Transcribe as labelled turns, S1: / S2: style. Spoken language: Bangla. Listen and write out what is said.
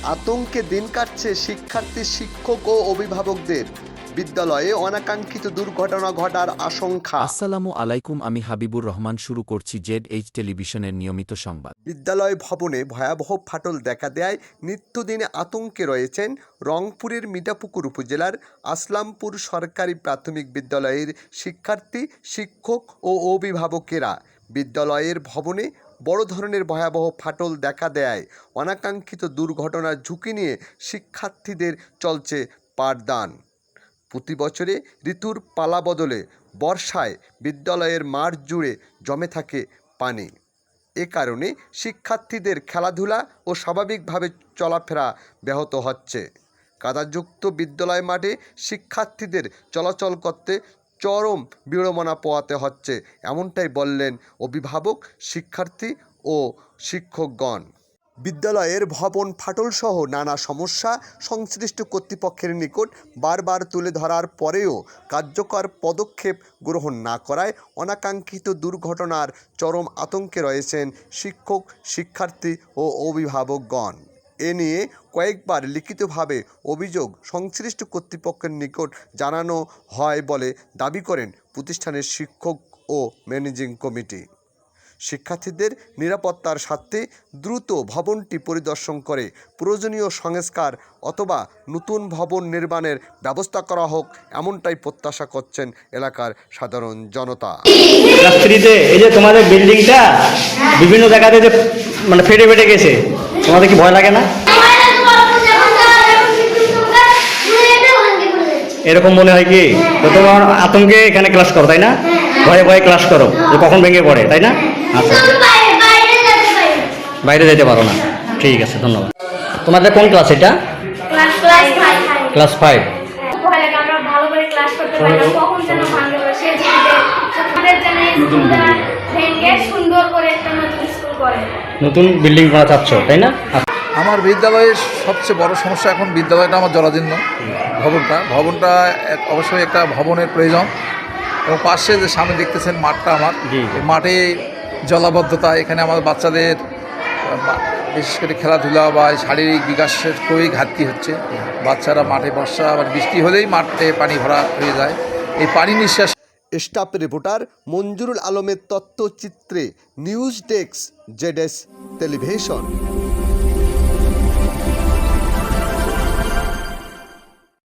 S1: আতঙ্কে দিন কাটছে শিক্ষার্থী, শিক্ষক ও অভিভাবকদের। বিদ্যালয়ে অনাকাঙ্ক্ষিত দুর্ঘটনা ঘটার আশঙ্কা।
S2: আসসালামু আলাইকুম, আমি হাবিবুর রহমান। শুরু করছি ZH টেলিভিশনের নিয়মিত সংবাদ।
S1: বিদ্যালয় ভবনে ভয়াবহ ফাটল দেখা দেয় নিত্যদিনে আতঙ্কে রয়েছেন রংপুরের মিঠাপুকুর উপজেলার আসলামপুর সরকারি প্রাথমিক বিদ্যালয়ের শিক্ষার্থী, শিক্ষক ও অভিভাবকেরা। বিদ্যালয়ের ভবনে বড় ধরনের ভয়াবহ ফাটল দেখা দেয় অনাকাঙ্ক্ষিত দুর্ঘটনার ঝুঁকি নিয়ে শিক্ষার্থীদের চলছে পাঠদান। প্রতি বছরে ঋতুর পালা বদলে বর্ষায় বিদ্যালয়ের মাঠ জুড়ে জমে থাকে পানি। এ কারণে শিক্ষার্থীদের খেলাধুলা ও স্বাভাবিকভাবে চলাফেরা ব্যাহত হচ্ছে। কাদাযুক্ত বিদ্যালয় মাঠে শিক্ষার্থীদের চলাচল করতে চরম বিড়ম্বনা পোহাতে হচ্ছে, এমনটাই বললেন অভিভাবক, শিক্ষার্থী ও শিক্ষকগণ। বিদ্যালয়ের ভবন ফাটলসহ নানা সমস্যা সংশ্লিষ্ট কর্তৃপক্ষের নিকট বারবার তুলে ধরার পরেও কার্যকর পদক্ষেপ গ্রহণ না করায় অনাকাঙ্ক্ষিত দুর্ঘটনার চরম আতঙ্কে রয়েছেন শিক্ষক, শিক্ষার্থী ও অভিভাবকগণ। এ নিয়ে কয়েকবার লিখিতভাবে অভিযোগ সংশ্লিষ্ট কর্তৃপক্ষের নিকট জানানো হয় বলে দাবি করেন প্রতিষ্ঠানের শিক্ষক ও ম্যানেজিং কমিটি। শিক্ষার্থীদের নিরাপত্তার স্বার্থে দ্রুত ভবনটি পরিদর্শন করে প্রয়োজনীয় সংস্কার অথবা নতুন ভবন নির্মাণের ব্যবস্থা করা হোক, এমনটাই প্রত্যাশা করছেন এলাকার সাধারণ জনতা।
S3: ক্লাস 3-তে এই যে তোমাদের বিল্ডিংটা বিভিন্ন জায়গাতে যে মানে ফেটে ফেটে গেছে, তোমাদের কি ভয় লাগে না? এরকম মনে হয় কি? তো তোমার আতঙ্কে এখানে ক্লাস করো, তাই না? ভয়ে ভয়ে ক্লাস করো যে কখন ভেঙে পড়ে, তাই না? আচ্ছা, বাইরে যেতে পারো না। ঠিক আছে, ধন্যবাদ। তোমাদের কোন ক্লাস এটা? ক্লাস 5। নতুন বিল্ডিং করা চাচ্ছ, তাই না?
S4: আমার বিদ্যালয়ের সবচেয়ে বড় সমস্যা এখন বিদ্যালয়টা আমার জরাজীর্ণ। ভবনটা অবশ্যই একটা ভবনের প্রয়োজন, এবং পাশে যে সামনে দেখতেছেন মাঠটা আমার, এই মাঠে জলাবদ্ধতা, এখানে আমাদের বাচ্চাদের বিশেষ করে খেলাধুলা বা শারীরিক বিকাশের খুবই ঘাটতি হচ্ছে। বাচ্চারা মাঠে বর্ষা আবার বৃষ্টি হলেই মাঠে পানি ভরা হয়ে যায়। এই পানি নিঃশ্বাস।
S1: স্টাফ রিপোর্টার মঞ্জুরুল আলমের তথ্যচিত্রে নিউজ ডেস্ক, ZS টেলিভিশন।